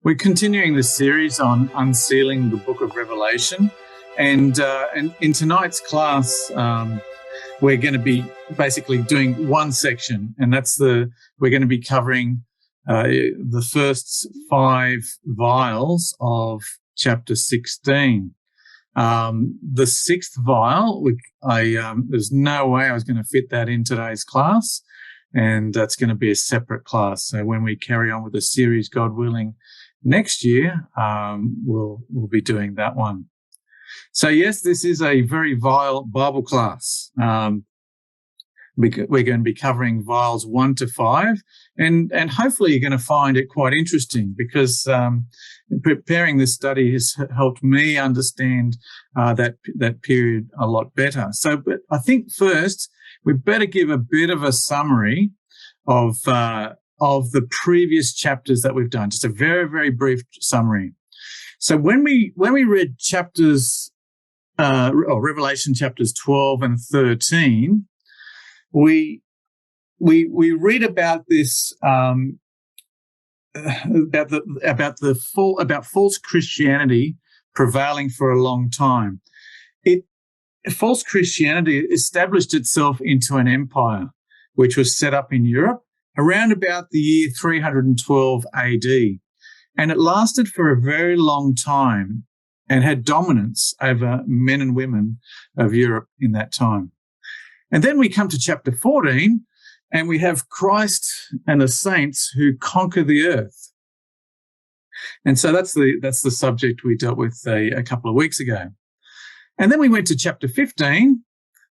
We're continuing this series on unsealing the book of Revelation. And in tonight's class, we're going to be basically doing one section, and we're going to be covering the first 5 vials of chapter 16. The 6th vial, there's no way I was going to fit that in today's class, and that's going to be a separate class. So when we carry on with the series, God willing, next year, we'll be doing that one. So yes, this is a very vial Bible class. We're going to be covering vials 1 to 5, and hopefully you're going to find it quite interesting, because preparing this study has helped me understand that period a lot better. So, but I think first we better give a bit of a summary of the previous chapters that we've done. Just a very, very brief summary. So when we read Revelation chapters 12 and 13, we read about this about false Christianity prevailing for a long time. False Christianity established itself into an empire which was set up in Europe around about the year 312 AD. And it lasted for a very long time and had dominance over men and women of Europe in that time. And then we come to chapter 14, and we have Christ and the saints who conquer the earth. And so that's the subject we dealt with a couple of weeks ago. And then we went to chapter 15,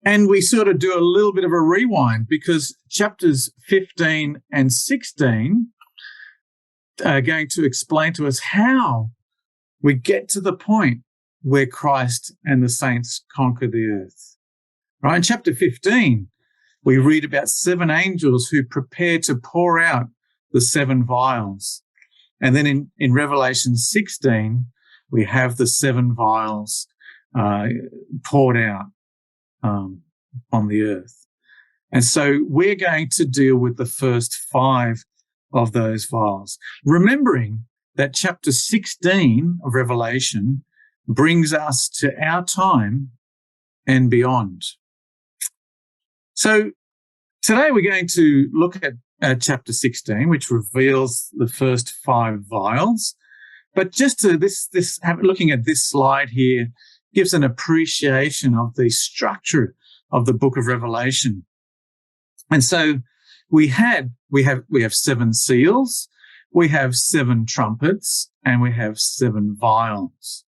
and we sort of do a little bit of a rewind, because chapters 15 and 16 are going to explain to us how we get to the point where Christ and the saints conquer the earth. Right? In chapter 15, we read about 7 angels who prepare to pour out the 7 vials. And then in Revelation 16, we have the 7 vials poured out on the earth. And so we're going to deal with the first 5 of those vials, remembering that chapter 16 of Revelation brings us to our time and beyond. So today we're going to look at chapter 16, which reveals the first 5 vials. But just to looking at this slide here gives an appreciation of the structure of the book of Revelation. And so we have 7 seals, we have 7 trumpets, and we have 7 vials.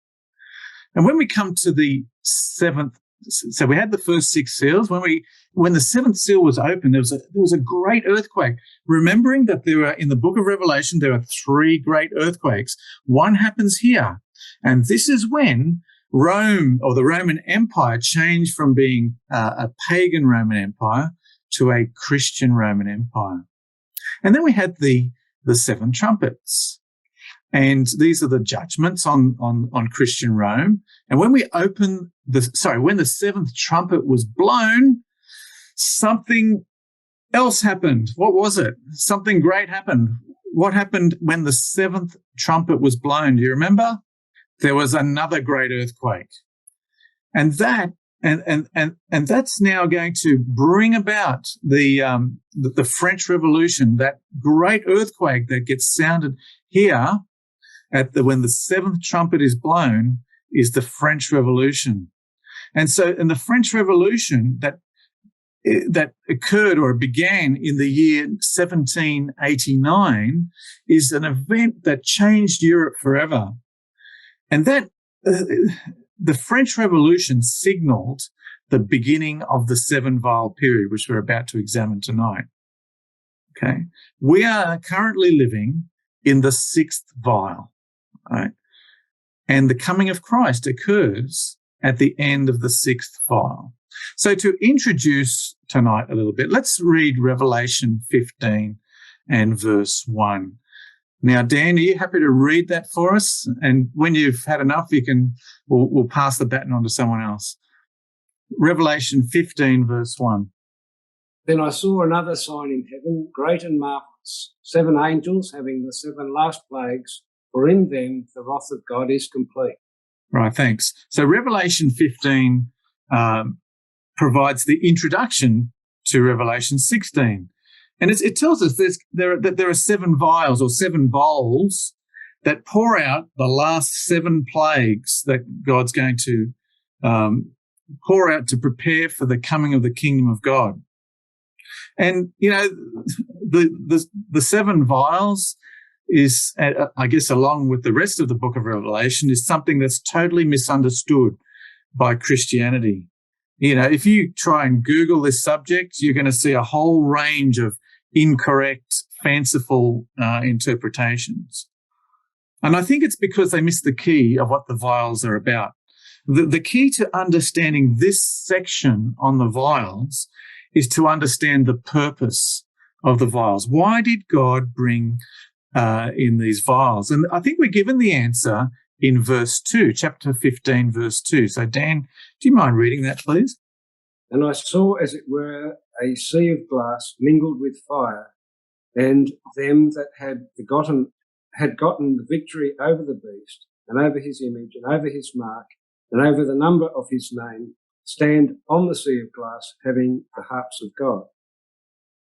And when we come to the 7th, so we had the first 6 seals. When the 7th seal was opened, there was a great earthquake. Remembering that in the book of Revelation, there are 3 great earthquakes. One happens here, and this is when Rome, or the Roman Empire, changed from being a pagan Roman Empire to a Christian Roman Empire. And then we had the 7 trumpets. And these are the judgments on Christian Rome. And when when the 7th trumpet was blown, something else happened. What was it? Something great happened. What happened when the 7th trumpet was blown? Do you remember? There was another great earthquake. And that's now going to bring about the French Revolution, that great earthquake that gets sounded here when the 7th trumpet is blown, is the French Revolution. And so in the French Revolution that occurred or began in the year 1789 is an event that changed Europe forever. And that the French Revolution signaled the beginning of the 7 vial period, which we're about to examine tonight. Okay. We are currently living in the 6th vial, right? And the coming of Christ occurs at the end of the 6th vial. So to introduce tonight a little bit, let's read Revelation 15 and verse 1. Now, Dan, are you happy to read that for us? And when you've had enough, we'll pass the baton on to someone else. Revelation 15, verse 1. Then I saw another sign in heaven, great and marvellous, 7 angels having the 7 last plagues, for in them the wrath of God is complete. Right, thanks. So Revelation 15 provides the introduction to Revelation 16. And it tells us that there are 7 vials or 7 bowls that pour out the last 7 plagues that God's going to pour out to prepare for the coming of the kingdom of God. And, you know, the 7 vials is, I guess, along with the rest of the book of Revelation, is something that's totally misunderstood by Christianity. You know, if you try and Google this subject, you're going to see a whole range of incorrect, fanciful interpretations. And I think it's because they miss the key of what the vials are about. The key to understanding this section on the vials is to understand the purpose of the vials. Why did God bring in these vials? And I think we're given the answer in verse 2, chapter 15, verse 2. So, Dan, do you mind reading that, please? And I saw, as it were, a sea of glass mingled with fire, and them that had gotten the victory over the beast, and over his image, and over his mark, and over the number of his name, stand on the sea of glass, having the harps of God.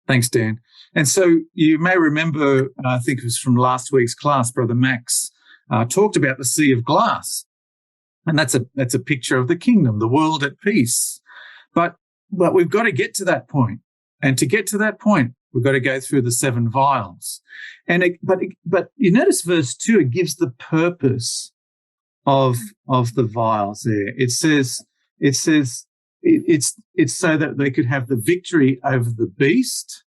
Thanks, Dan. And so you may remember, I think it was from last week's class, Brother Max talked about the sea of glass. And that's a picture of the kingdom, the world at peace. But we've got to get to that point. And to get to that point, we've got to go through the 7 vials. But you notice verse 2, it gives the purpose of the vials there. It says it's so that they could have the victory over the beast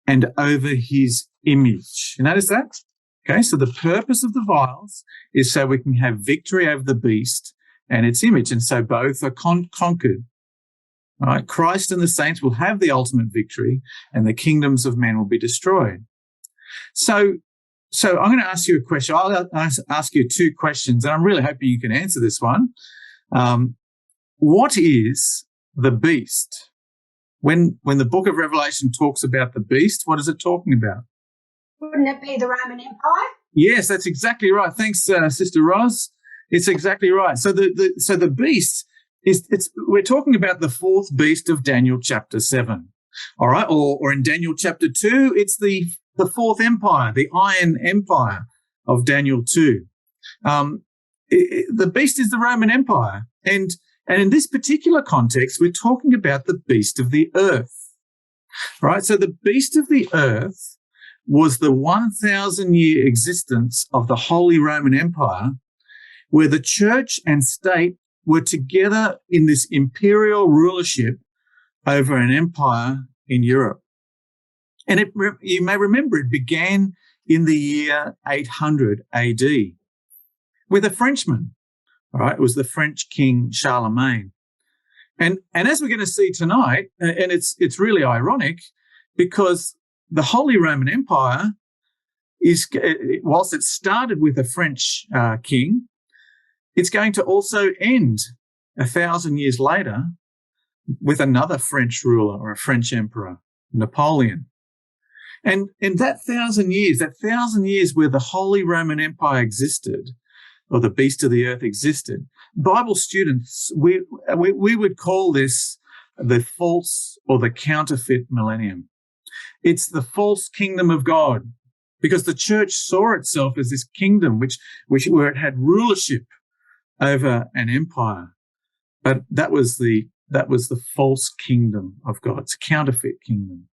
and over his image. You notice that? Okay, so the purpose of the vials is so we can have victory over the beast and its image. And so both are conquered. All right, Christ and the saints will have the ultimate victory and the kingdoms of men will be destroyed. So I'm going to ask you a question. I'll ask you 2 questions, and I'm really hoping you can answer this one. What is the beast? When the book of Revelation talks about the beast, what is it talking about? Wouldn't it be the Roman Empire? Yes, that's exactly right. Thanks, Sister Roz. It's exactly right. So the beast we're talking about the 4th beast of Daniel chapter 7. All right, or in Daniel chapter 2, it's the 4th empire, the Iron Empire of Daniel 2. The beast is the Roman Empire, and in this particular context, we're talking about the beast of the earth. Right, so the beast of the earth was the 1,000-year existence of the Holy Roman Empire, where the church and state were together in this imperial rulership over an empire in Europe. And you may remember it began in the year 800 AD with a Frenchman. All right, it was the French king Charlemagne. And as we're going to see tonight, and it's really ironic because the Holy Roman Empire whilst it started with a French king, it's going to also end 1,000 years later with another French ruler or a French emperor, Napoleon. And in that 1,000 years where the Holy Roman Empire existed, or the beast of the earth existed, Bible students, we would call this the false or the counterfeit millennium. It's the false kingdom of God, because the church saw itself as this kingdom where it had rulership over an empire. But that was the false kingdom of God. It's a counterfeit kingdom.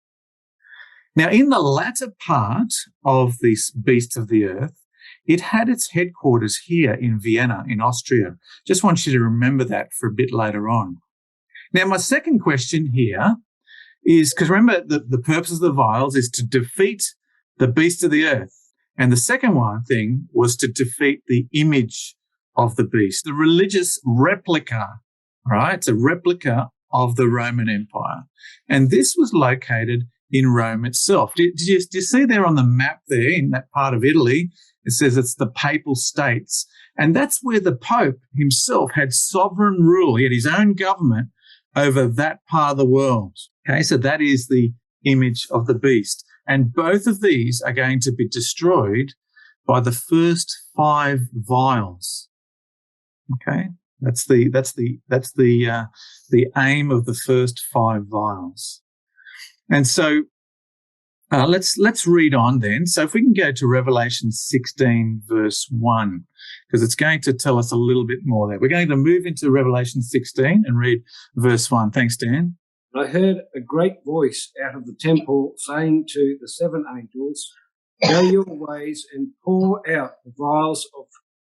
Now, in the latter part of this beast of the earth, it had its headquarters here in Vienna, in Austria. Just want you to remember that for a bit later on. Now, my second question here is, because remember, the purpose of the vials is to defeat the beast of the earth. And the second thing was to defeat the image of the beast, the religious replica, right? It's a replica of the Roman Empire. And this was located in Rome itself. Do you see there on the map there in that part of Italy? It says it's the Papal States. And that's where the Pope himself had sovereign rule. He had his own government over that part of the world. Okay, so that is the image of the beast. And both of these are going to be destroyed by the first 5 vials. Okay, that's the aim of the first 5 vials. And so let's read on then. So if we can go to Revelation 16 verse 1, because it's going to tell us a little bit more there. We're going to move into Revelation 16 and read verse 1. Thanks, Dan. I heard a great voice out of the temple saying to the 7 angels, "Go your ways and pour out the vials of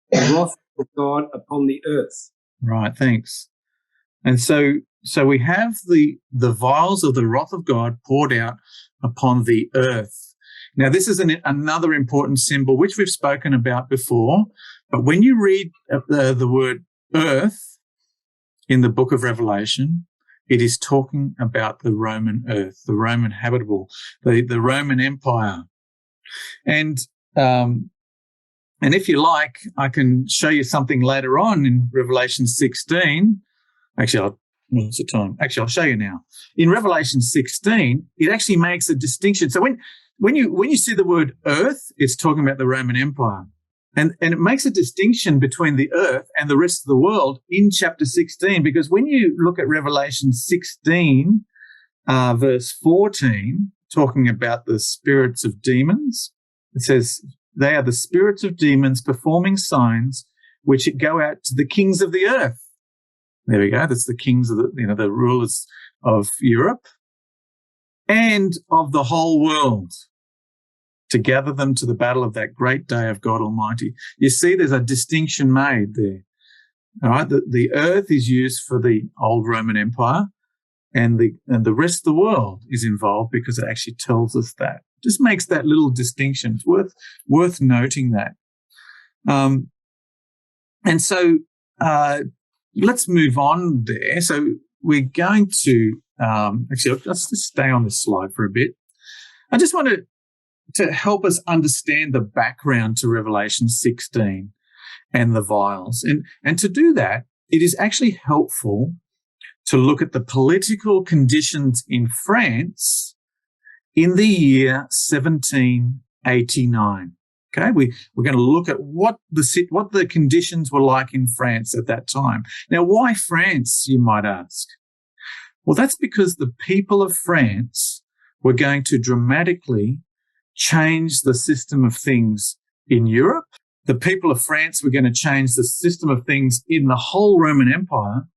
the wrath of God upon the earth." Right, thanks. And so we have the vials of the wrath of God poured out upon the earth. Now, this is another important symbol, which we've spoken about before. But when you read the word earth in the book of Revelation, it is talking about the Roman earth, the Roman habitable, the Roman Empire. And if you like, I can show you something later on in Revelation 16. Actually, what's the time? Actually, I'll show you now. In Revelation 16, it actually makes a distinction. So when you see the word earth, it's talking about the Roman Empire. And it makes a distinction between the earth and the rest of the world in chapter 16, because when you look at Revelation 16, verse 14, talking about the spirits of demons, it says, "They are the spirits of demons performing signs which go out to the kings of the earth." There we go. That's the kings of the rulers of Europe and of the whole world, to gather them to the battle of that great day of God Almighty. You see, there's a distinction made there. All right, the earth is used for the old Roman Empire, and the rest of the world is involved because it actually tells us that. Just makes that little distinction. It's worth noting that. And so let's move on there. So we're going to actually, let's just stay on this slide for a bit. I just wanted to help us understand the background to Revelation 16 and the vials. And to do that, it is actually helpful to look at the political conditions in France in the year 1789. Okay, we're going to look at what the conditions were like in France at that time. Now, why France, you might ask? Well, that's because the people of France were going to dramatically change the system of things in Europe. The people of France were going to change the system of things in the whole Roman Empire.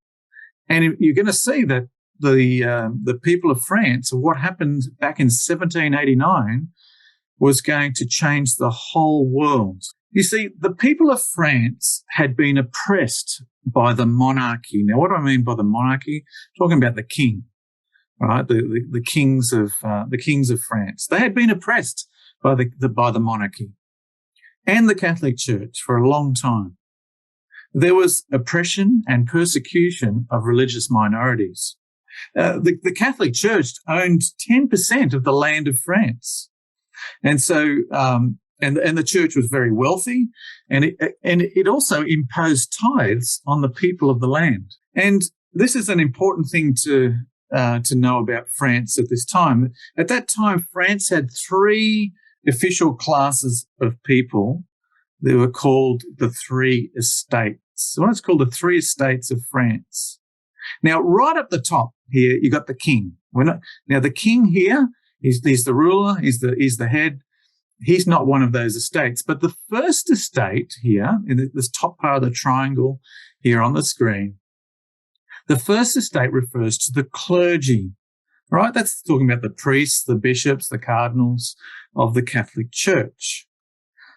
And you're going to see that the people of France, what happened back in 1789, was going to change the whole world. You see, the people of France had been oppressed by the monarchy. Now, what do I mean by the monarchy? I'm talking about the king, right? The kings of France. They had been oppressed by the monarchy and the Catholic Church for a long time. There was oppression and persecution of religious minorities. The Catholic Church owned 10% of the land of France. And so, and the church was very wealthy, and it also imposed tithes on the people of the land. And this is an important thing to know about France at this time. At that time, France had 3 official classes of people. They were called the 3 estates. So it's called the 3 estates of France. Now, right up the top here, you got the king. Now, the king here, he's the ruler, he's the head. He's not one of those estates. But the first estate here, in this top part of the triangle here on the screen, the first estate refers to the clergy, right? That's talking about the priests, the bishops, the cardinals of the Catholic Church.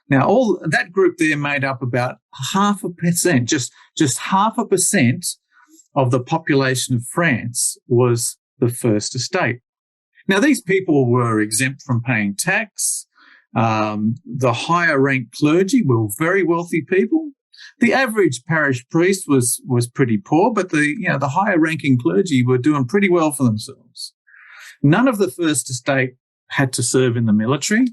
Now, all that group there made up about 0.5%, just 0.5% of the population of France was the first estate. Now, these people were exempt from paying tax. The higher ranked clergy were very wealthy people. The average parish priest was pretty poor, but the higher ranking clergy were doing pretty well for themselves. None of the first estate had to serve in the military,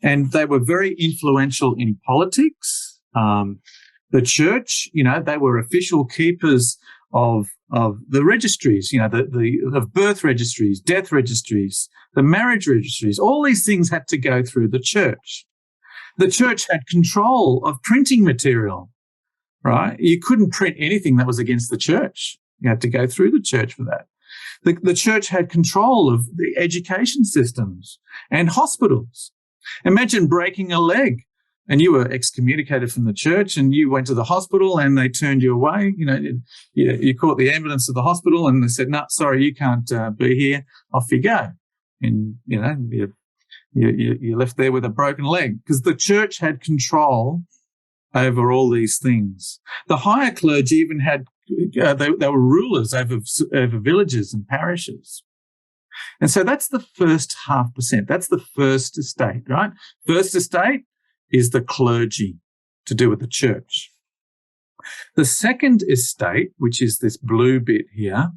and they were very influential in politics. The church, they were official keepers of the registries, of birth registries, death registries, the marriage registries. All these things had to go through the church. The church had control of printing material, right? You couldn't print anything that was against the church. You had to go through the church for that. The church had control of the education systems and hospitals. Imagine breaking a leg and you were excommunicated from the church and you went to the hospital and they turned you away. You caught the ambulance to the hospital and they said, no, sorry, you can't be here. Off you go. And, you're left there with a broken leg because the church had control over all these things. The higher clergy even had, they were rulers over villages and parishes. And so that's the first 0.5%. That's the first estate, right? First estate is the clergy, to do with the church. The second estate, which is this blue bit here,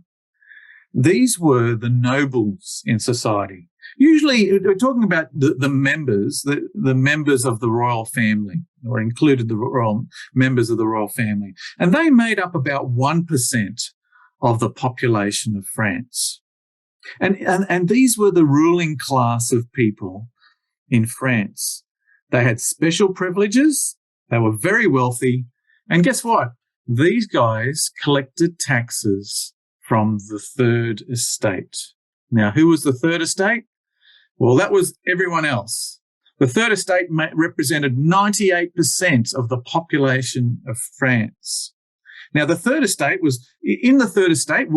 these were the nobles in society. Usually we're talking about the members, the members of the royal family, or included the royal members of the royal family. And they made up about 1% of the population of France. And these were the ruling class of people in France. They had special privileges. They were very wealthy. And guess what? These guys collected taxes from the third estate. Now, who was the third estate? Well, that was everyone else. The third estate represented 98% of the population of France. Now, the third estate was, in the third estate,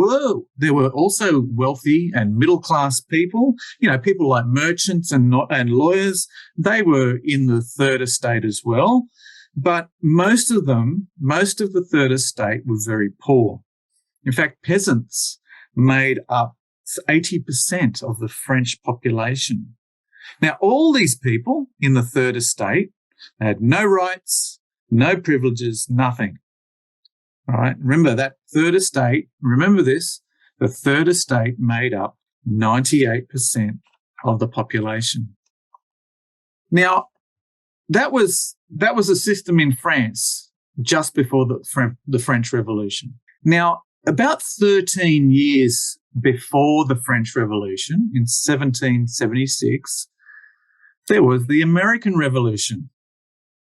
there were also wealthy and middle-class people, people like merchants and lawyers. They were in the third estate as well. But most of the third estate were very poor. In fact, peasants made up 80% of the French population. Now, all these people in the third estate had no rights, no privileges, nothing. All right. Remember that third estate. Remember this. The third estate made up 98% of the population. Now, that was a system in France just before the French Revolution. Now, about 13 years before the French Revolution, in 1776, there was the American Revolution.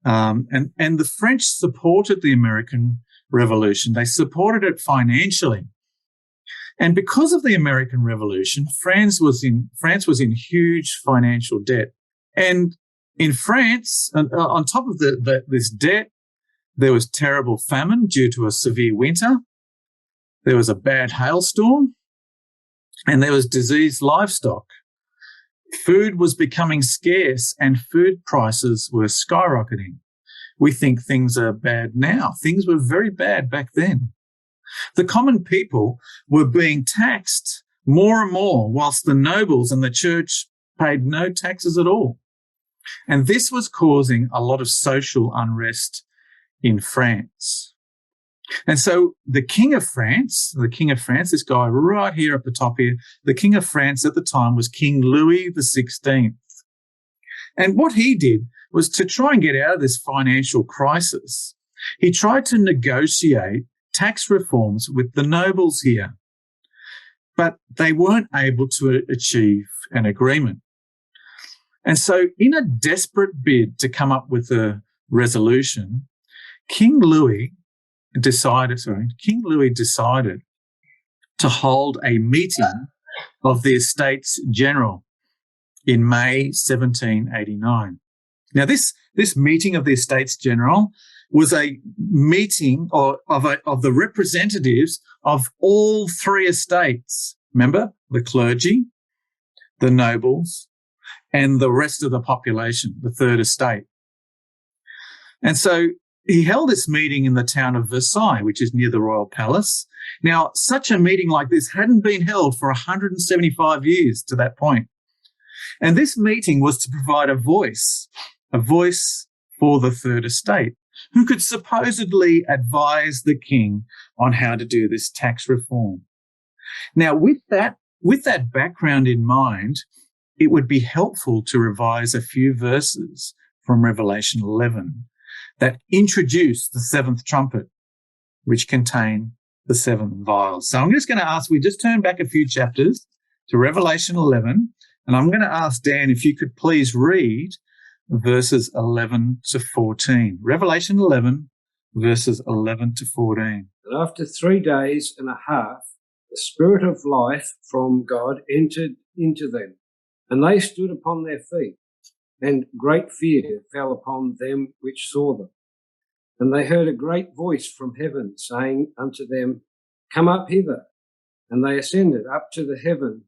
And the French supported the American Revolution. They supported it financially. And because of the American Revolution, France was in huge financial debt. And in France, on top of this debt, there was terrible famine due to a severe winter. There was a bad hailstorm, and there was diseased livestock. Food was becoming scarce and food prices were skyrocketing. We think things are bad now. Things were very bad back then. The common people were being taxed more and more, whilst the nobles and the church paid no taxes at all. And this was causing a lot of social unrest in France. And so the King of France, this guy right here at the top here, the King of France at the time was King Louis XVI. And what he did was to try and get out of this financial crisis. He tried to negotiate tax reforms with the nobles here, but they weren't able to achieve an agreement. And so in a desperate bid to come up with a resolution, King Louis decided to hold a meeting of the Estates General in May 1789. Now, this meeting of the Estates General was a meeting of the representatives of all three estates. Remember, the clergy, the nobles, and the rest of the population, the third estate. And so he held this meeting in the town of Versailles, which is near the royal palace. Now, such a meeting like this hadn't been held for 175 years to that point. And this meeting was to provide a voice for the third estate, who could supposedly advise the king on how to do this tax reform. Now, with that background in mind, it would be helpful to revise a few verses from Revelation 11 that introduce the seventh trumpet, which contain the seven vials. So I'm just going to ask, we just turn back a few chapters to Revelation 11, and I'm going to ask Dan if you could please read verses 11 to 14. Revelation 11, verses 11 to 14. And after 3 days and a half, the Spirit of life from God entered into them, and they stood upon their feet, and great fear fell upon them which saw them. And they heard a great voice from heaven saying unto them, Come up hither. And they ascended up to the heaven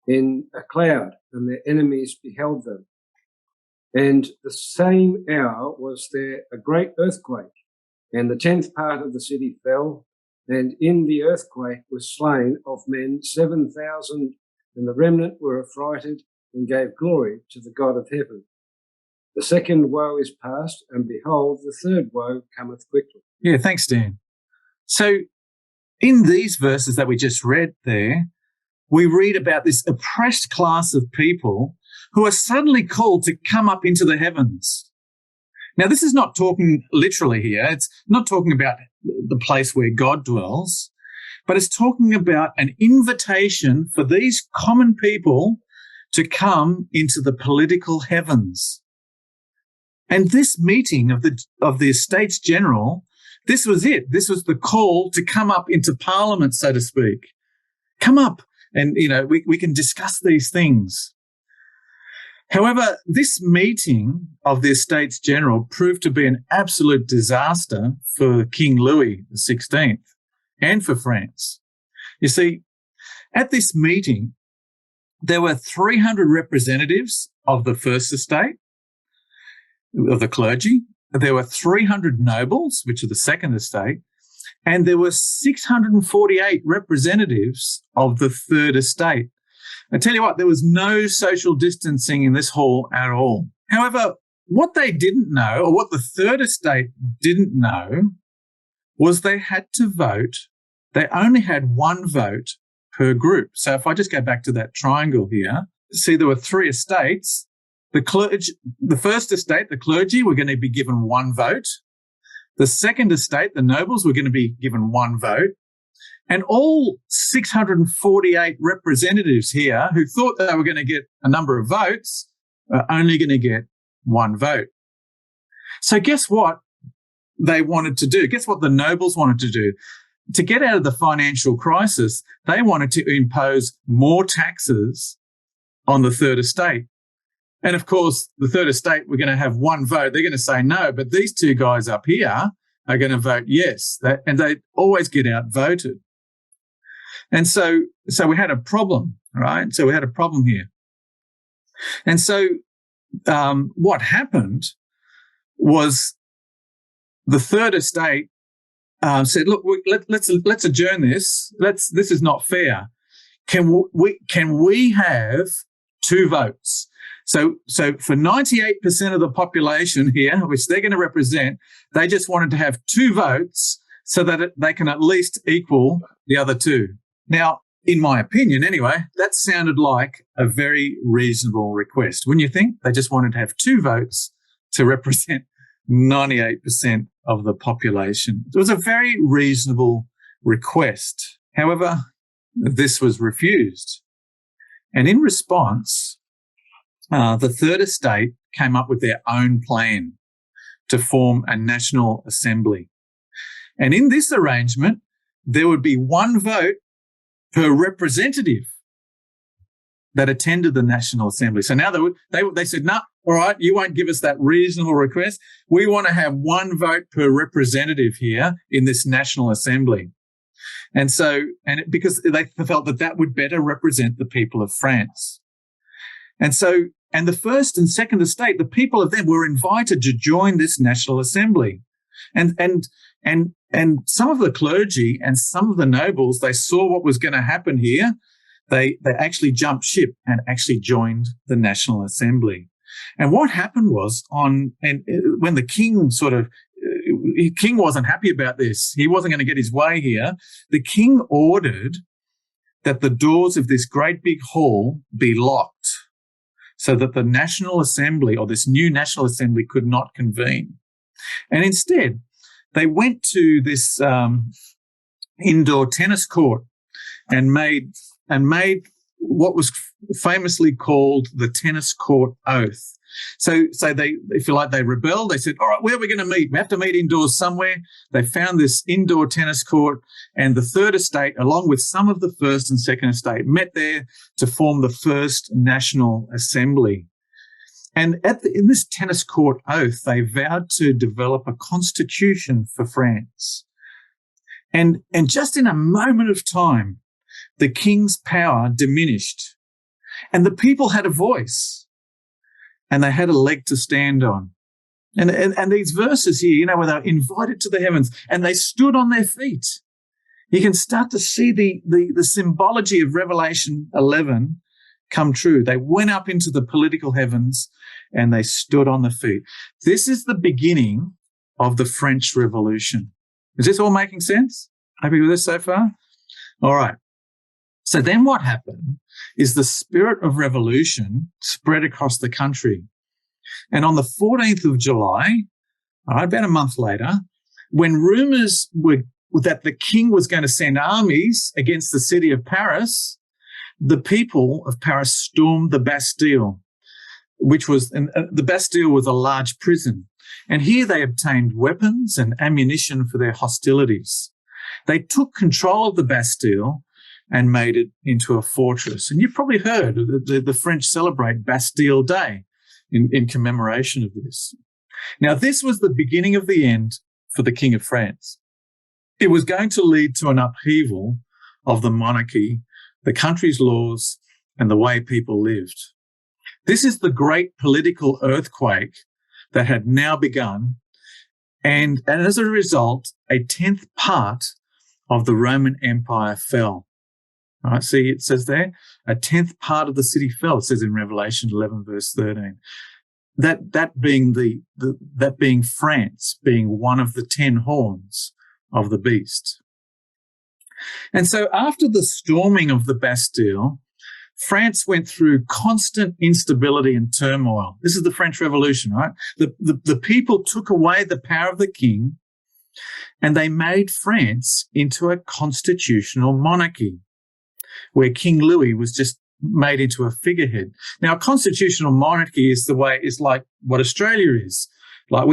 in a cloud, and their enemies beheld them. And the same hour was there a great earthquake, and the 10th part of the city fell, and in the earthquake was slain of men 7,000, and the remnant were affrighted and gave glory to the God of heaven. The second woe is past, and behold, the third woe cometh quickly. Yeah, thanks, Dan. So in these verses that we just read there, we read about this oppressed class of people who are suddenly called to come up into the heavens. Now, this is not talking literally here. It's not talking about the place where God dwells, but it's talking about an invitation for these common people to come into the political heavens. And this meeting of the Estates General, this was it. This was the call to come up into Parliament, so to speak. Come up and, we can discuss these things. However, this meeting of the Estates General proved to be an absolute disaster for King Louis XVI and for France. You see, at this meeting, there were 300 representatives of the First Estate, of the clergy. There were 300 nobles, which are the Second Estate, and there were 648 representatives of the Third Estate. I tell you what, there was no social distancing in this hall at all. However, what they didn't know, or what the Third Estate didn't know, was they had to vote. They only had one vote per group. So if I just go back to that triangle here, see there were 3 estates. The First Estate, the clergy, were going to be given one vote. The Second Estate, the nobles, were going to be given one vote. And all 648 representatives here who thought they were going to get a number of votes are only going to get one vote. So guess what they wanted to do? Guess what the nobles wanted to do? To get out of the financial crisis, they wanted to impose more taxes on the Third Estate. And of course, the Third Estate were going to have one vote. They're going to say no, but these 2 guys up here are going to vote yes. And they always get outvoted. And so we had a problem, right? So we had a problem here. And so what happened was the Third Estate said, look, let's adjourn this. This is not fair. Can we have 2 votes? So for 98% of the population here, which they're going to represent, they just wanted to have 2 votes so that they can at least equal the other 2. Now, in my opinion anyway, that sounded like a very reasonable request. Wouldn't you think? They just wanted to have 2 votes to represent 98% of the population. It was a very reasonable request. However, this was refused. And in response, the Third Estate came up with their own plan to form a National Assembly. And in this arrangement, there would be one vote per representative that attended the National Assembly. So now they said, no, all right, you won't give us that reasonable request. We want to have one vote per representative here in this National Assembly. Because they felt that would better represent the people of France. And the First and Second Estate, the people of them were invited to join this National Assembly. And some of the clergy and some of the nobles, they saw what was going to happen here. They actually jumped ship and actually joined the National Assembly. And what happened was when the king king wasn't happy about this. He wasn't going to get his way here. The king ordered that the doors of this great big hall be locked so that the National Assembly, or this new National Assembly, could not convene. And instead, they went to this indoor tennis court and made what was famously called the tennis court oath. So they, if you like, they rebelled. They said, all right, where are we going to meet? We have to meet indoors somewhere. They found this indoor tennis court, and the Third Estate, along with some of the First and Second Estate, met there to form the First National Assembly. And in this tennis court oath, they vowed to develop a constitution for France. And just in a moment of time, the king's power diminished, and the people had a voice, and they had a leg to stand on. And these verses here, where they're invited to the heavens and they stood on their feet. You can start to see the symbology of Revelation 11 come true. They went up into the political heavens and they stood on the feet. This is the beginning of the French Revolution. Is this all making sense? Happy with this so far? All right. So then what happened is the spirit of revolution spread across the country. And on the 14th of July, all right, about a month later, when rumours were that the king was going to send armies against the city of Paris, the people of Paris stormed the Bastille, the Bastille was a large prison. And here they obtained weapons and ammunition for their hostilities. They took control of the Bastille and made it into a fortress. And you've probably heard the French celebrate Bastille Day in commemoration of this. Now, this was the beginning of the end for the King of France. It was going to lead to an upheaval of the monarchy, the country's laws, and the way people lived. This is the great political earthquake that had now begun, and as a result, a 10th part of the Roman Empire fell. All right, see, it says there, a 10th part of the city fell, it says in Revelation 11, verse 13. That being France, being one of the 10 horns of the beast. And so after the storming of the Bastille, France went through constant instability and turmoil. This is the French Revolution, right? The people took away the power of the king and they made France into a constitutional monarchy where King Louis was just made into a figurehead. Now, a constitutional monarchy is like what Australia is. Like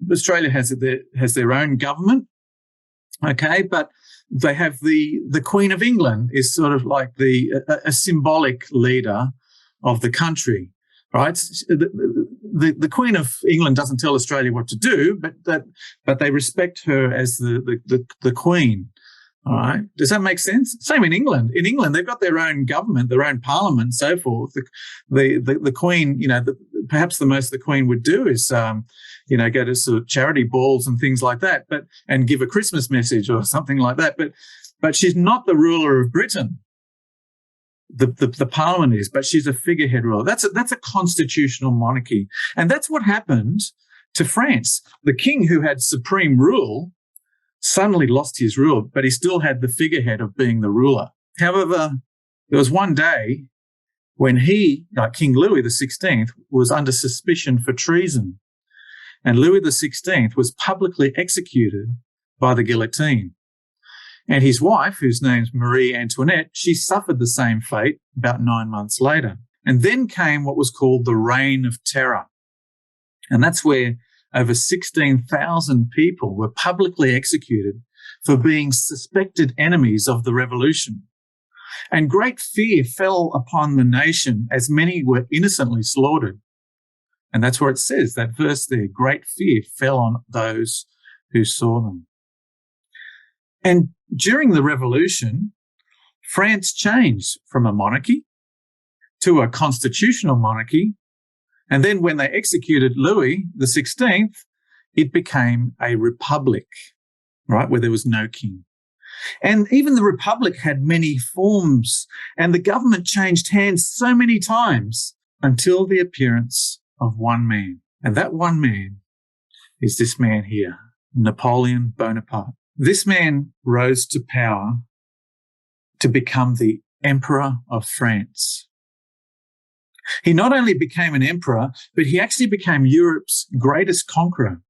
Australia has their own government, okay, but they have the Queen of England is sort of like a symbolic leader of the country, right? The Queen of England doesn't tell Australia what to do, but they respect her as the Queen. All right. Does that make sense? Same in England. In England, they've got their own government, their own parliament, and so forth. The Queen, perhaps the most the Queen would do is, go to sort of charity balls and things like that, and give a Christmas message or something like that. But she's not the ruler of Britain. The parliament is, but she's a figurehead ruler. That's a constitutional monarchy, and that's what happened to France. The king who had supreme rule suddenly lost his rule, but he still had the figurehead of being the ruler. However, there was one day when he, like King Louis XVI, was under suspicion for treason. And Louis XVI was publicly executed by the guillotine. And his wife, whose name's Marie Antoinette, she suffered the same fate about 9 months later. And then came what was called the Reign of Terror. And that's where over 16,000 people were publicly executed for being suspected enemies of the revolution. And great fear fell upon the nation as many were innocently slaughtered. And that's where it says, that verse there, great fear fell on those who saw them. And during the revolution, France changed from a monarchy to a constitutional monarchy. And then when they executed Louis XVI, it became a republic, right, where there was no king. And even the republic had many forms, and the government changed hands so many times until the appearance of one man. And that one man is this man here, Napoleon Bonaparte. This man rose to power to become the Emperor of France. He not only became an emperor, but he actually became Europe's greatest conqueror.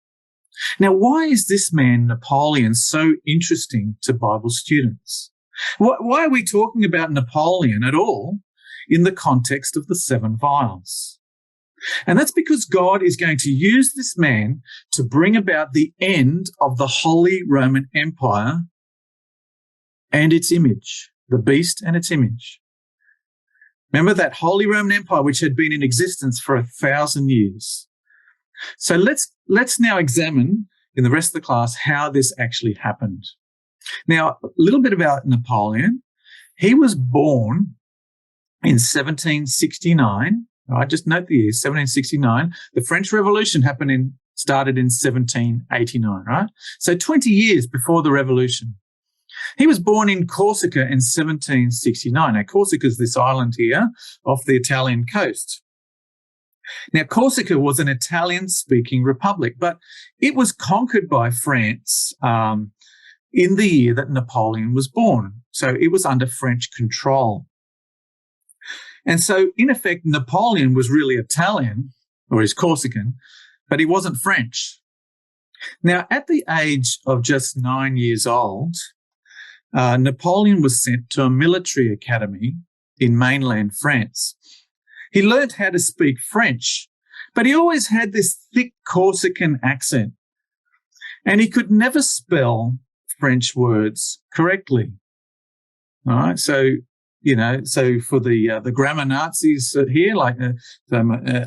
Now, why is this man, Napoleon, so interesting to Bible students? Why are we talking about Napoleon at all in the context of the 7 vials? And that's because God is going to use this man to bring about the end of the Holy Roman Empire and its image, the beast and its image. Remember that Holy Roman Empire, which had been in existence for 1,000 years. So let's now examine in the rest of the class how this actually happened. Now, a little bit about Napoleon. He was born in 1769. Right, just note the year, 1769. The French Revolution started in 1789, right? So 20 years before the Revolution. He was born in Corsica in 1769. Now, Corsica is this island here off the Italian coast. Now, Corsica was an Italian-speaking republic, but it was conquered by France in the year that Napoleon was born. So it was under French control. And so, in effect, Napoleon was really Italian, or he's Corsican, but he wasn't French. Now, at the age of just 9 years old, Napoleon was sent to a military academy in mainland France. He learned how to speak French, but he always had this thick Corsican accent, and he could never spell French words correctly. All right, so for the grammar Nazis here, like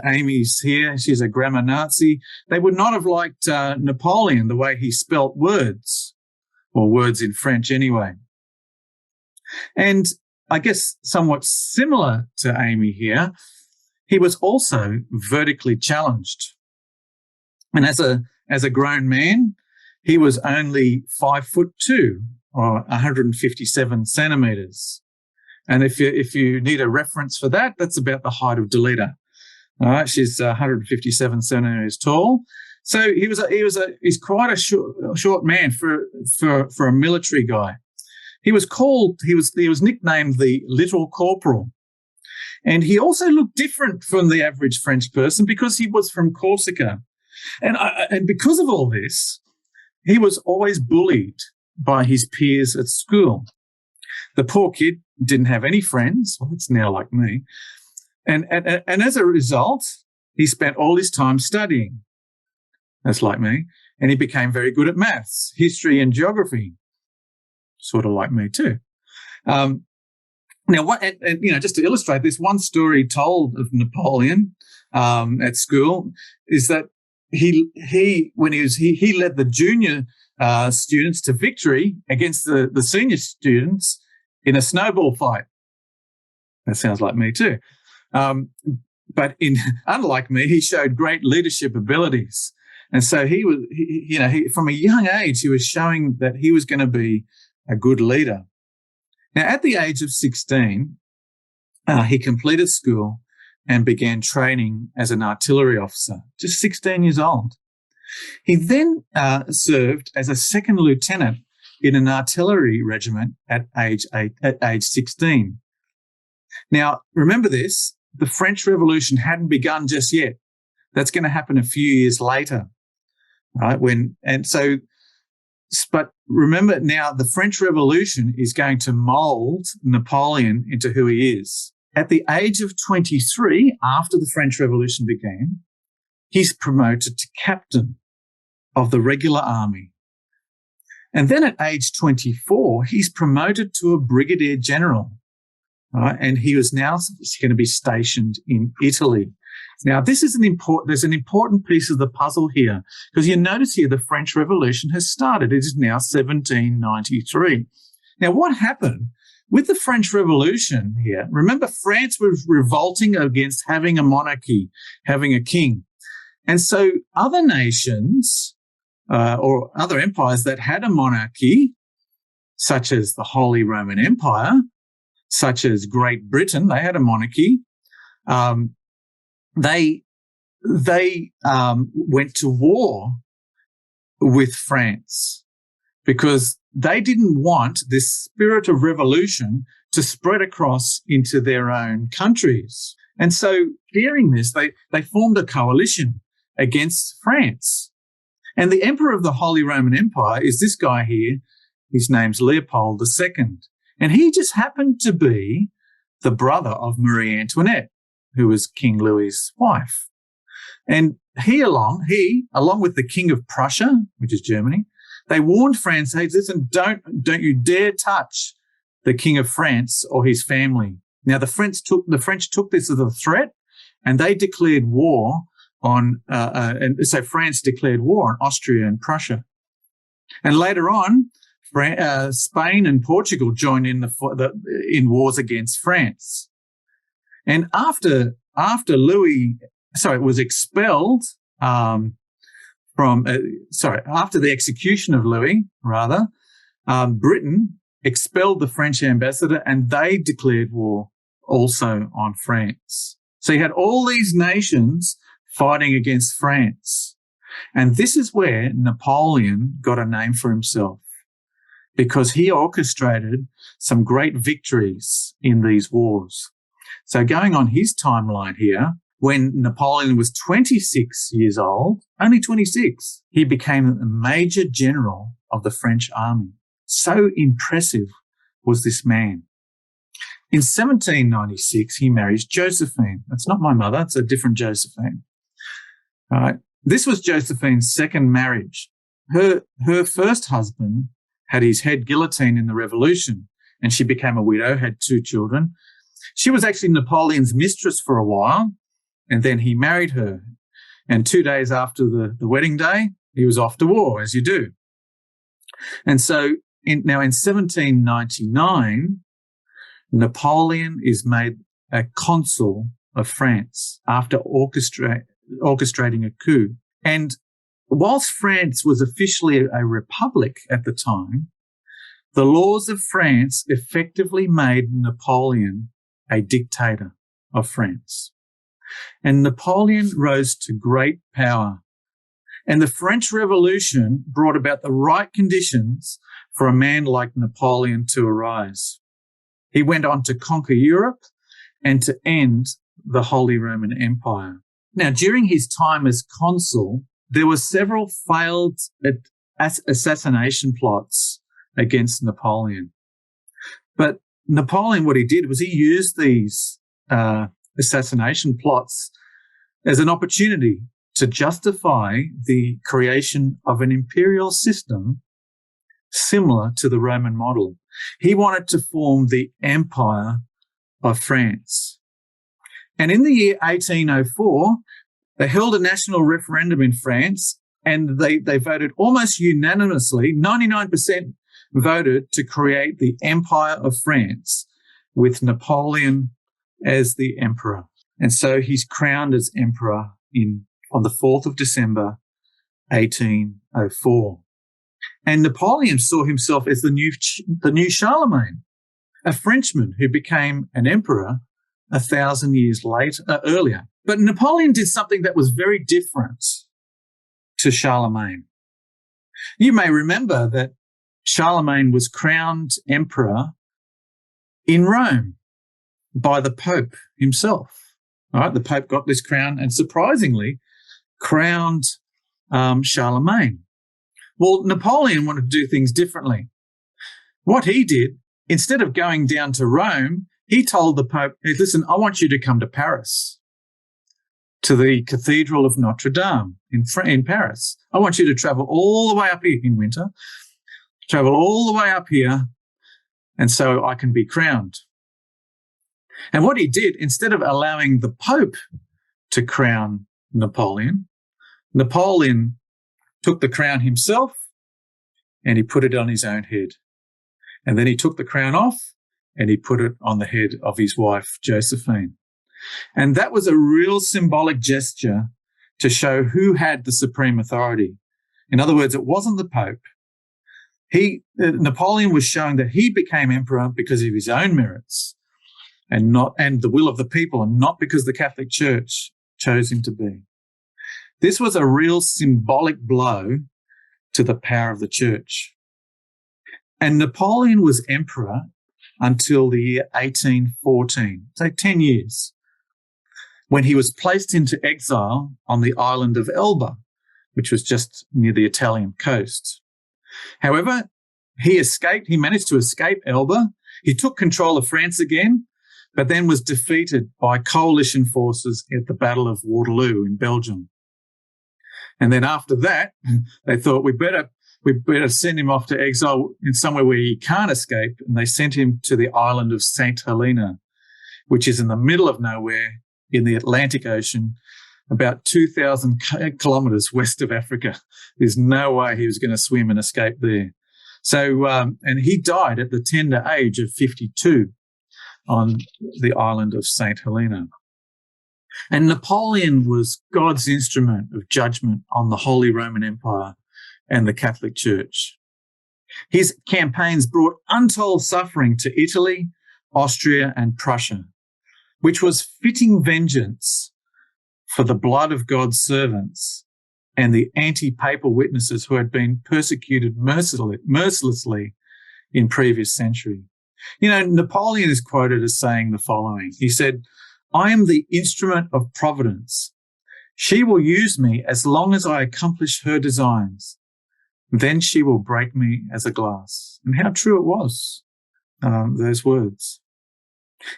Amy's here, she's a grammar Nazi. They would not have liked Napoleon the way he spelt words, or words in French anyway. And I guess somewhat similar to Amy here, he was also vertically challenged. And as a grown man, he was only 5'2", or 157 centimeters. And if you need a reference for that, that's about the height of Delita. All right, she's 157 centimeters tall. So he's quite a short man for a military guy. He was nicknamed the Little Corporal, and he also looked different from the average French person because he was from Corsica, and because of all this, he was always bullied by his peers at school. The poor kid didn't have any friends. Well, it's now like me. And as a result, he spent all his time studying. That's like me. And he became very good at maths, history, and geography. Sort of like me too. Now, just to illustrate this, one story told of Napoleon at school is that he led the junior students to victory against the senior students in a snowball fight. That sounds like me too. But unlike me, he showed great leadership abilities. And so he from a young age, he was showing that he was going to be a good leader. Now, at the age of 16, he completed school and began training as an artillery officer, just 16 years old. He then served as a second lieutenant in an artillery regiment at age 16. Now, remember this, the French Revolution hadn't begun just yet. That's going to happen a few years later, right? But remember now, the French Revolution is going to mold Napoleon into who he is. At the age of 23, after the French Revolution began, he's promoted to captain of the regular army. And then at age 24, he's promoted to a brigadier general, right? And he was now going to be stationed in Italy. Now, there's an important piece of the puzzle here, because you notice here the French Revolution has started. It is now 1793. Now, what happened with the French Revolution here? Remember, France was revolting against having a monarchy, having a king. And so other nations or other empires that had a monarchy, such as the Holy Roman Empire, such as Great Britain, they had a monarchy. They went to war with France because they didn't want this spirit of revolution to spread across into their own countries. And so, fearing this, they formed a coalition against France. And the emperor of the Holy Roman Empire is this guy here. His name's Leopold II. And he just happened to be the brother of Marie Antoinette, who was King Louis's wife. And along with the King of Prussia, which is Germany, they warned France, hey, listen, don't you dare touch the King of France or his family. Now, the French took this as a threat, and they declared war on, and so France declared war on Austria and Prussia. And later on, Spain and Portugal joined in in wars against France. And after Louis was expelled after the execution of Louis, Britain expelled the French ambassador, and they declared war also on France. So you had all these nations fighting against France. And this is where Napoleon got a name for himself, because he orchestrated some great victories in these wars. So going on his timeline here, when Napoleon was 26 years old, only 26, he became a major general of the French army. So impressive was this man. In 1796, he marries Josephine. That's not my mother. It's a different Josephine. All right. This was Josephine's second marriage. Her first husband had his head guillotined in the Revolution, and she became a widow, had 2 children. She was actually Napoleon's mistress for a while, and then he married her. And 2 days after the wedding day, he was off to war, as you do. And so in 1799, Napoleon is made a consul of France after orchestrating a coup. And whilst France was officially a republic at the time, the laws of France effectively made Napoleon a dictator of France. And Napoleon rose to great power. And the French Revolution brought about the right conditions for a man like Napoleon to arise. He went on to conquer Europe and to end the Holy Roman Empire. Now, during his time as consul, there were several failed assassination plots against Napoleon. But Napoleon, what he did was he used these assassination plots as an opportunity to justify the creation of an imperial system similar to the Roman model. He wanted to form the Empire of France. And in the year 1804, they held a national referendum in France, and they voted almost unanimously, 99% voted to create the Empire of France with Napoleon as the emperor. And so he's crowned as emperor on the 4th of December, 1804. And Napoleon saw himself as the new Charlemagne, a Frenchman who became an emperor 1,000 years earlier. But Napoleon did something that was very different to Charlemagne. You may remember that Charlemagne was crowned emperor in Rome by the Pope himself. All right, the Pope got this crown and surprisingly crowned Charlemagne. Well, Napoleon wanted to do things differently. What he did, instead of going down to Rome, he told the Pope, hey, listen, I want you to come to Paris, to the Cathedral of Notre Dame in Paris. I want you to travel all the way up here in winter, travel all the way up here, and so I can be crowned. And what he did, instead of allowing the Pope to crown Napoleon took the crown himself and he put it on his own head. And then he took the crown off and he put it on the head of his wife, Josephine. And that was a real symbolic gesture to show who had the supreme authority. In other words, it wasn't the Pope. Napoleon was showing that he became emperor because of his own merits and the will of the people, and not because the Catholic Church chose him to be. This was a real symbolic blow to the power of the church. And Napoleon was emperor until the year 1814, so 10 years, when he was placed into exile on the island of Elba, which was just near the Italian coast. However, he managed to escape Elba. He took control of France again, but then was defeated by coalition forces at the Battle of Waterloo in Belgium. And then after that, they thought we better send him off to exile in somewhere where he can't escape. And they sent him to the island of St. Helena, which is in the middle of nowhere in the Atlantic Ocean, about 2,000 kilometres west of Africa. There's no way he was going to swim and escape there. So, and he died at the tender age of 52 on the island of St. Helena. And Napoleon was God's instrument of judgment on the Holy Roman Empire and the Catholic Church. His campaigns brought untold suffering to Italy, Austria, and Prussia, which was fitting vengeance for the blood of God's servants and the anti-papal witnesses who had been persecuted mercilessly in previous century. You know, Napoleon is quoted as saying the following. He said, "I am the instrument of providence. She will use me as long as I accomplish her designs. Then she will break me as a glass." And how true it was, those words.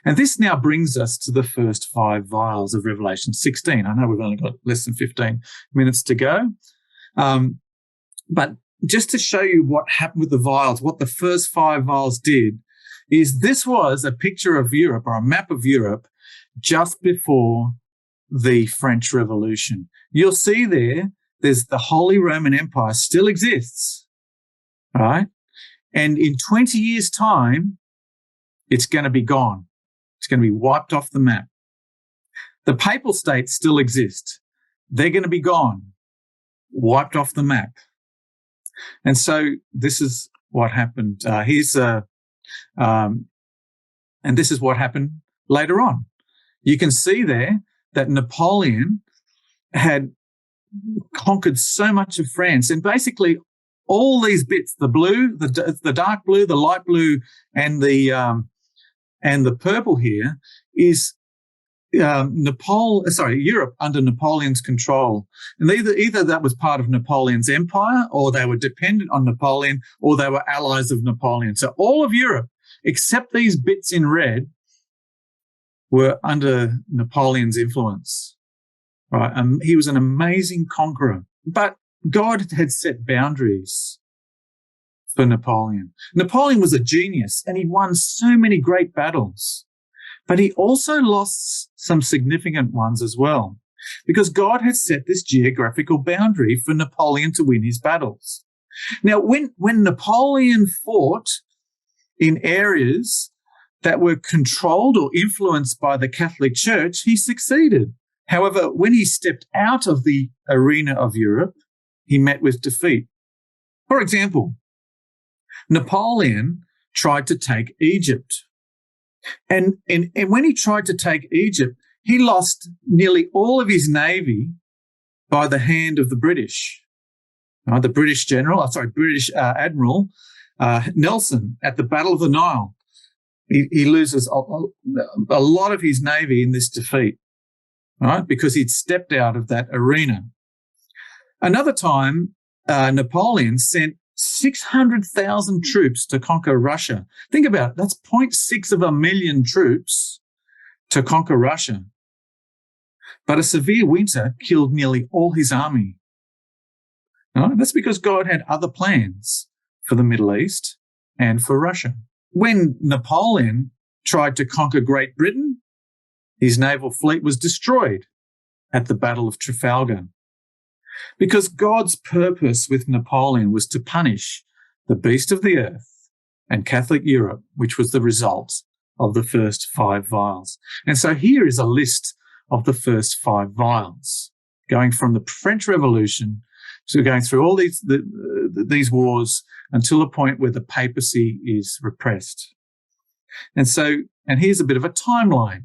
And this now brings us to the first 5 vials of Revelation 16. I know we've only got less than 15 minutes to go. But just to show you what happened with the vials, what the first 5 vials did, is this was a picture of Europe, or a map of Europe, just before the French Revolution. You'll see there's the Holy Roman Empire still exists, right? And in 20 years' time, it's going to be gone. It's going to be wiped off the map. The Papal States still exist. They're going to be gone, wiped off the map. And so this is what happened. And this is what happened later on. You can see there that Napoleon had conquered so much of France, and basically all these bits, the blue, the dark blue, the light blue, and the purple here is Europe under Napoleon's control. And either that was part of Napoleon's empire, or they were dependent on Napoleon, or they were allies of Napoleon. So all of Europe, except these bits in red, were under Napoleon's influence. Right? He was an amazing conqueror. But God had set boundaries for Napoleon. Napoleon was a genius, and he won so many great battles. But he also lost some significant ones as well, because God had set this geographical boundary for Napoleon to win his battles. Now, when Napoleon fought in areas that were controlled or influenced by the Catholic Church, he succeeded. However, when he stepped out of the arena of Europe, he met with defeat. For example, Napoleon tried to take Egypt. And when he tried to take Egypt, he lost nearly all of his navy by the hand of the British. The British Admiral Nelson at the Battle of the Nile. He loses a lot of his navy in this defeat, right? Because he'd stepped out of that arena. Another time, Napoleon sent 600,000 troops to conquer Russia. Think about it. That's 0.6 of a million troops to conquer Russia. But a severe winter killed nearly all his army. No, that's because God had other plans for the Middle East and for Russia. When Napoleon tried to conquer Great Britain, his naval fleet was destroyed at the Battle of Trafalgar. Because God's purpose with Napoleon was to punish the beast of the earth and Catholic Europe, which was the result of the first 5 vials. And so here is a list of the first 5 vials, going from the French Revolution to going through all these wars until a point where the papacy is repressed. And here's a bit of a timeline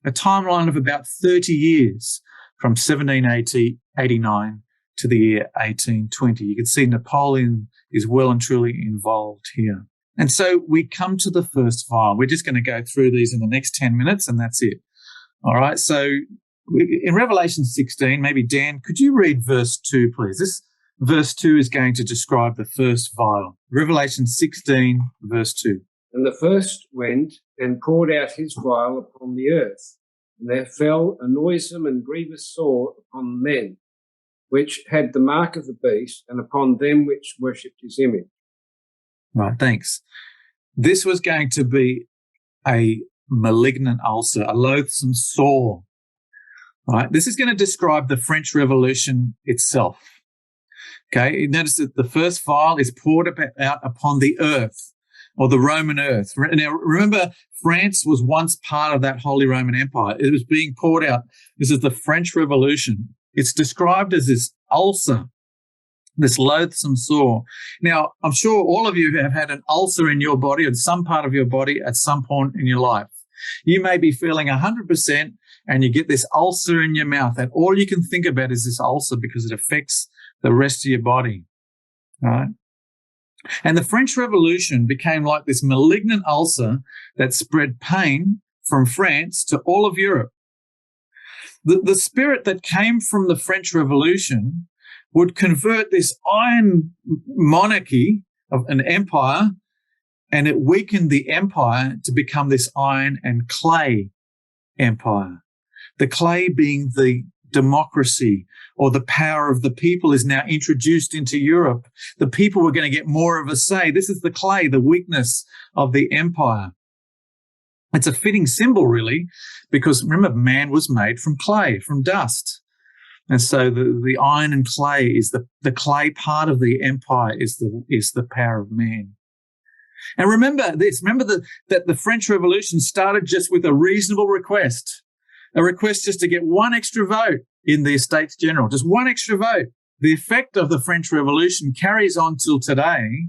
of about 30 years from 1789 to the year 1820. You can see Napoleon is well and truly involved here. And so we come to the first vial. We're just going to go through these in the next 10 minutes, and that's it. All right, so in Revelation 16, maybe Dan, could you read verse 2, please? This verse 2 is going to describe the first vial. Revelation 16, verse 2. And the first went and poured out his vial upon the earth, and there fell a noisome and grievous sore upon men. which had the mark of the beast, and upon them which worshipped his image. Right, thanks. This was going to be a malignant ulcer, a loathsome sore. Right? This is going to describe the French Revolution itself. Okay, notice that the first vial is poured out upon the earth, or the Roman earth. Now, remember, France was once part of that Holy Roman Empire. It was being poured out. This is the French Revolution. It's described as this ulcer, this loathsome sore. Now, I'm sure all of you have had an ulcer in your body, or some part of your body at some point in your life. You may be feeling 100% and you get this ulcer in your mouth, and all you can think about is this ulcer because it affects the rest of your body, right? And the French Revolution became like this malignant ulcer that spread pain from France to all of Europe. The spirit that came from the French Revolution would convert this iron monarchy of an empire, and it weakened the empire to become this iron and clay empire. The clay being the democracy, or the power of the people, is now introduced into Europe. The people were going to get more of a say. This is the clay, the weakness of the empire. It's a fitting symbol, really, because remember, man was made from clay, from dust. And so the iron and clay is the clay part of the empire is the power of man. And remember this, that the French Revolution started just with a reasonable request, a request just to get one extra vote in the Estates General, just one extra vote. The effect of the French Revolution carries on till today,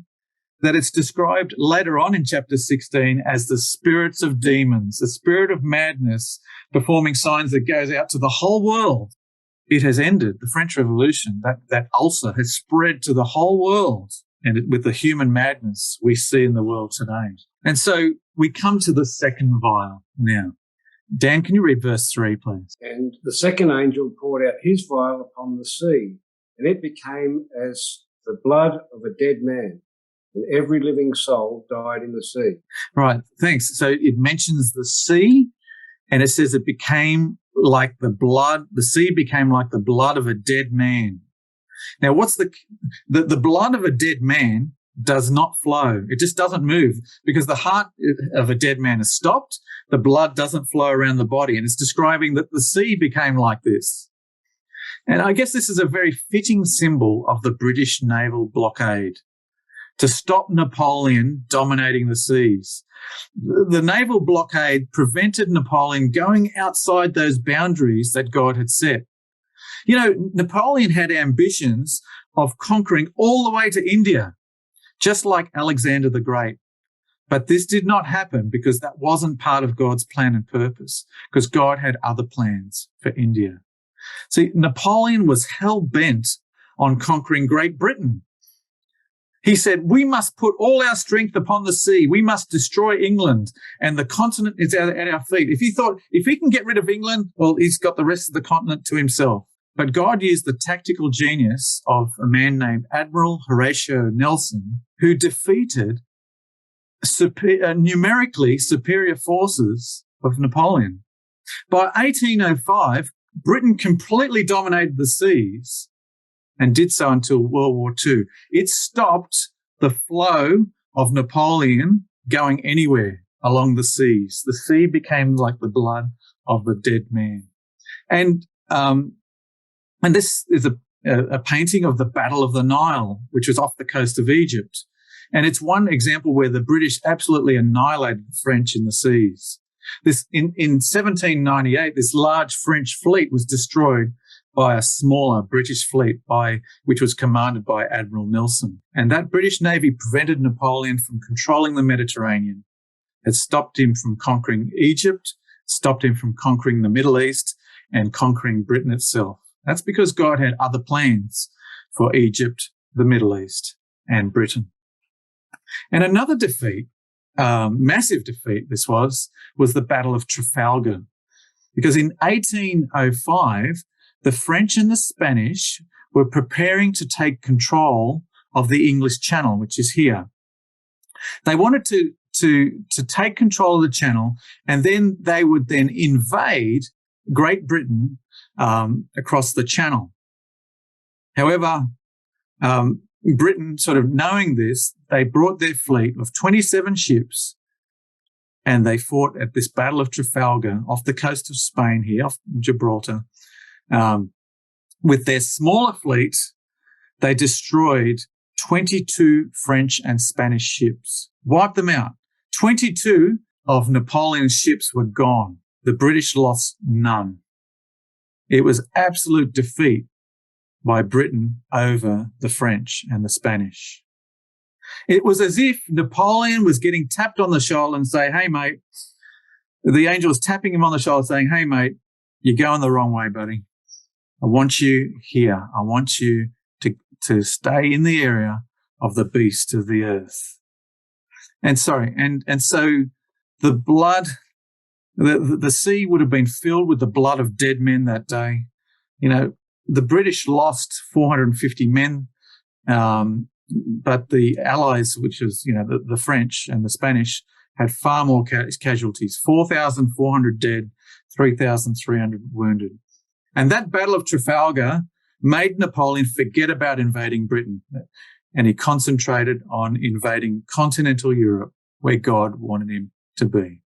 that it's described later on in chapter 16 as the spirits of demons, the spirit of madness performing signs that goes out to the whole world. It has ended. The French Revolution, that ulcer has spread to the whole world, and with the human madness we see in the world today. And so we come to the second vial now. Dan, can you read verse 3, please? And the second angel poured out his vial upon the sea, and it became as the blood of a dead man, and every living soul died in the sea. Right, thanks. So it mentions the sea, and it says it became like the blood, the sea became like the blood of a dead man. Now, what's the blood of a dead man does not flow. It just doesn't move because the heart of a dead man is stopped. The blood doesn't flow around the body. And it's describing that the sea became like this. And I guess this is a very fitting symbol of the British naval blockade to stop Napoleon dominating the seas. The naval blockade prevented Napoleon going outside those boundaries that God had set. You know, Napoleon had ambitions of conquering all the way to India, just like Alexander the Great. But this did not happen because that wasn't part of God's plan and purpose, because God had other plans for India. See, Napoleon was hell-bent on conquering Great Britain. He said, we must put all our strength upon the sea. We must destroy England, and the continent is at our feet. If he thought, if he can get rid of England, well, he's got the rest of the continent to himself. But God used the tactical genius of a man named Admiral Horatio Nelson, who defeated numerically superior forces of Napoleon. By 1805, Britain completely dominated the seas and did so until World War II. It stopped the flow of Napoleon going anywhere along the seas. The sea became like the blood of the dead man. And this is a painting of the Battle of the Nile, which was off the coast of Egypt. And it's one example where the British absolutely annihilated the French in the seas. In 1798, this large French fleet was destroyed by a smaller British fleet, which was commanded by Admiral Nelson. And that British Navy prevented Napoleon from controlling the Mediterranean. It stopped him from conquering Egypt, stopped him from conquering the Middle East, and conquering Britain itself. That's because God had other plans for Egypt, the Middle East, and Britain. And another defeat, massive defeat this was the Battle of Trafalgar. Because in 1805, the French and the Spanish were preparing to take control of the English Channel, which is here. They wanted to take control of the Channel, and then they would then invade Great Britain across the Channel. However, Britain, sort of knowing this, they brought their fleet of 27 ships and they fought at this Battle of Trafalgar off the coast of Spain here, off Gibraltar. With their smaller fleet, they destroyed 22 French and Spanish ships, wiped them out. 22 of Napoleon's ships were gone. The British lost none. It was absolute defeat by Britain over the French and the Spanish. It was as if Napoleon was getting tapped on the shoulder and say, hey, mate, the angel was tapping him on the shoulder saying, hey, mate, you're going the wrong way, buddy. I want you here. I want you to stay in the area of the beast of the earth. And so the blood, the sea would have been filled with the blood of dead men that day. You know, the British lost 450 men, but the Allies, which is, you know, the French and the Spanish, had far more casualties, 4,400 dead, 3,300 wounded. And that Battle of Trafalgar made Napoleon forget about invading Britain, and he concentrated on invading continental Europe, where God wanted him to be.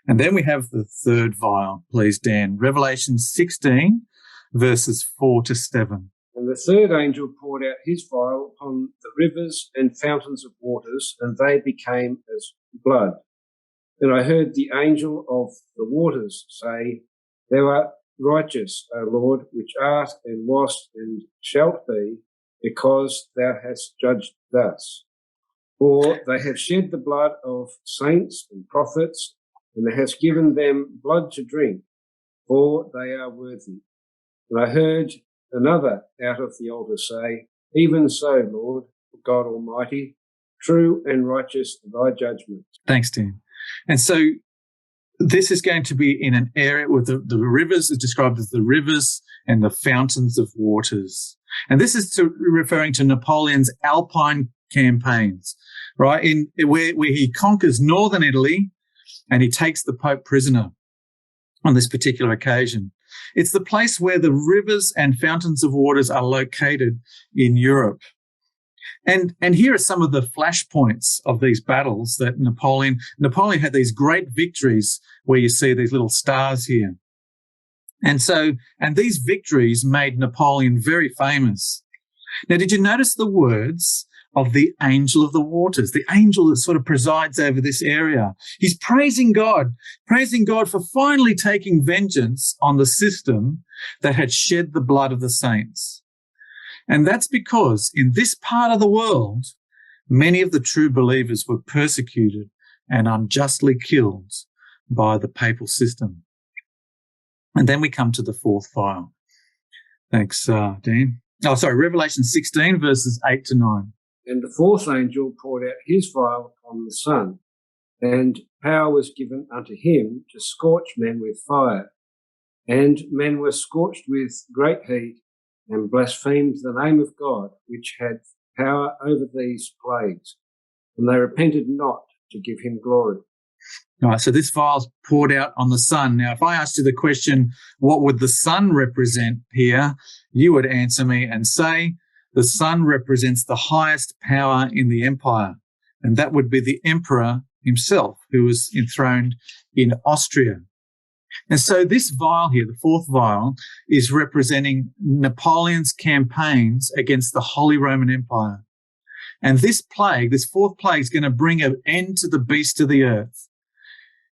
And then we have the third vial, please, Dan. Revelation 16, verses 4 to 7. And the third angel poured out his vial upon the rivers and fountains of waters, and they became as blood. Then I heard the angel of the waters say, Thou art righteous, O Lord, which art and wast and shalt be, because thou hast judged thus. For they have shed the blood of saints and prophets, and thou hast given them blood to drink, for they are worthy. And I heard another out of the altar say, Even so, Lord, God Almighty, true and righteous are thy judgments. Thanks, Dan. And so this is going to be in an area where the rivers are described as the rivers and the fountains of waters. And this is referring to Napoleon's Alpine campaigns, right? Where he conquers northern Italy and he takes the Pope prisoner on this particular occasion. It's the place where the rivers and fountains of waters are located in Europe. And here are some of the flashpoints of these battles that Napoleon had these great victories where you see these little stars here. And these victories made Napoleon very famous. Now, did you notice the words of the angel of the waters, the angel that sort of presides over this area? He's praising God for finally taking vengeance on the system that had shed the blood of the saints. And that's because in this part of the world, many of the true believers were persecuted and unjustly killed by the papal system. And then we come to the fourth vial. Thanks, Dan. Revelation 16, verses 8 to 9. And the fourth angel poured out his vial upon the sun, and power was given unto him to scorch men with fire. And men were scorched with great heat, and blasphemed the name of God, which had power over these plagues. And they repented not to give him glory. All right, so this vial's poured out on the sun. Now, if I asked you the question, what would the sun represent here, you would answer me and say the sun represents the highest power in the empire, and that would be the emperor himself, who was enthroned in Austria. And so this vial here, the fourth vial, is representing Napoleon's campaigns against the Holy Roman Empire. And this fourth plague, is going to bring an end to the beast of the earth.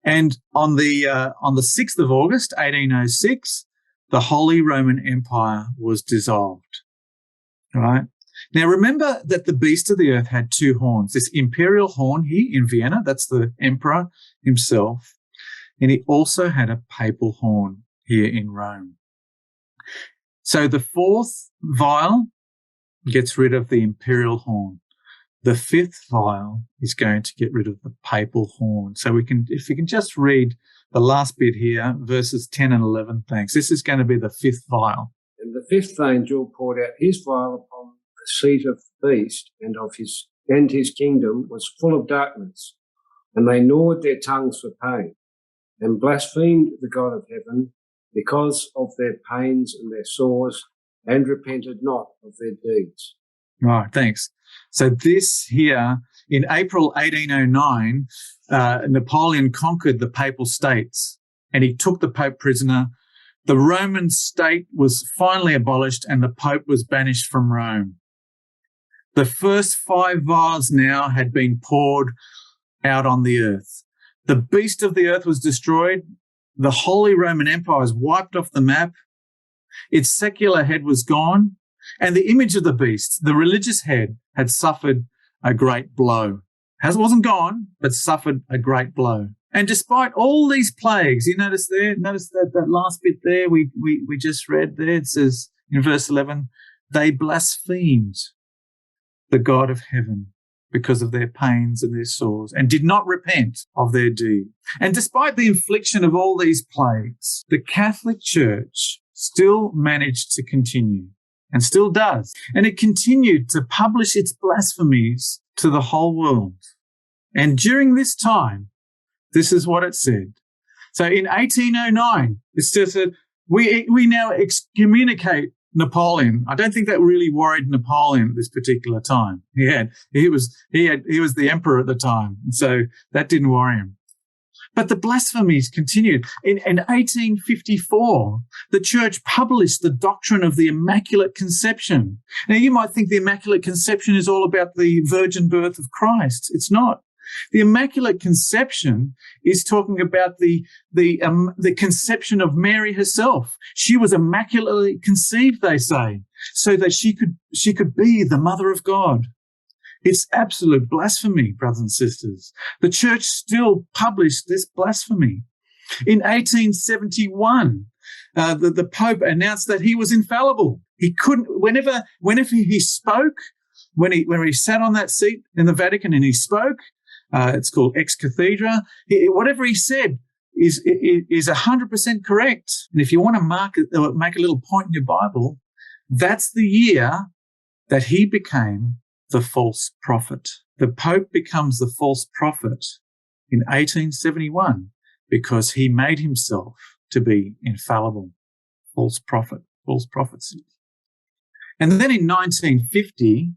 And on the 6th of August, 1806, the Holy Roman Empire was dissolved. All right. Now, remember that the beast of the earth had two horns. This imperial horn here in Vienna, that's the emperor himself. And he also had a papal horn here in Rome. So the fourth vial gets rid of the imperial horn. The fifth vial is going to get rid of the papal horn. So if we can just read the last bit here, verses 10 and 11, thanks. This is going to be the fifth vial. And the fifth angel poured out his vial upon the seat of the beast, and his kingdom was full of darkness, and they gnawed their tongues for pain, and blasphemed the God of heaven because of their pains and their sores, and repented not of their deeds. Right, thanks. So this here, in April 1809, Napoleon conquered the Papal States and he took the Pope prisoner. The Roman state was finally abolished and the Pope was banished from Rome. The first 5 vials now had been poured out on the earth. The beast of the earth was destroyed. The Holy Roman Empire was wiped off the map. Its secular head was gone. And the image of the beast, the religious head, had suffered a great blow. It wasn't gone, but suffered a great blow. And despite all these plagues, you notice that last bit there we just read there, it says in verse 11, they blasphemed the God of heaven because of their pains and their sores, and did not repent of their deed. And despite the infliction of all these plagues, the Catholic Church still managed to continue, and still does. And it continued to publish its blasphemies to the whole world. And during this time, this is what it said. So in 1809, it said, we now excommunicate Napoleon. I don't think that really worried Napoleon at this particular time. He was the emperor at the time, and so that didn't worry him. But the blasphemies continued. In 1854, the church published the doctrine of the Immaculate Conception. Now, you might think the Immaculate Conception is all about the virgin birth of Christ. It's not. The Immaculate Conception is talking about the conception of Mary herself. She was immaculately conceived, they say, so that she could be the mother of God. It's absolute blasphemy, brothers and sisters. The church still published this blasphemy. In 1871, the Pope announced that he was infallible. He couldn't, whenever he spoke, when he sat on that seat in the Vatican and he spoke, it's called ex cathedra. Whatever he said is 100% correct. And if you want to make a little point in your Bible, that's the year that he became the false prophet. The Pope becomes the false prophet in 1871 because he made himself to be infallible. False prophet, false prophecy. And then in 1950,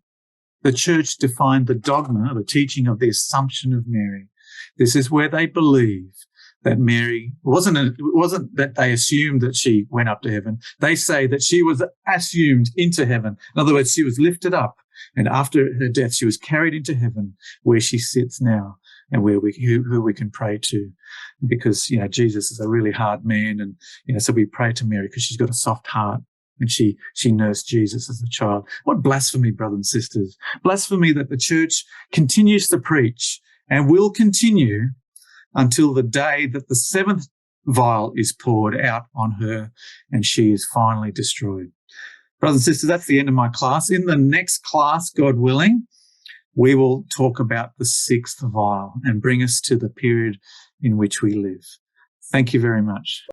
the church defined the dogma, the teaching of the Assumption of Mary. This is where they believe that Mary it wasn't that they assumed that she went up to heaven. They say that she was assumed into heaven. In other words, she was lifted up, and after her death, she was carried into heaven, where she sits now, and who we can pray to, because Jesus is a really hard man, and so we pray to Mary because she's got a soft heart. And she nursed Jesus as a child. What blasphemy, brothers and sisters. Blasphemy that the church continues to preach and will continue until the day that the 7th vial is poured out on her and she is finally destroyed. Brothers and sisters, that's the end of my class. In the next class, God willing, we will talk about the 6th vial and bring us to the period in which we live. Thank you very much.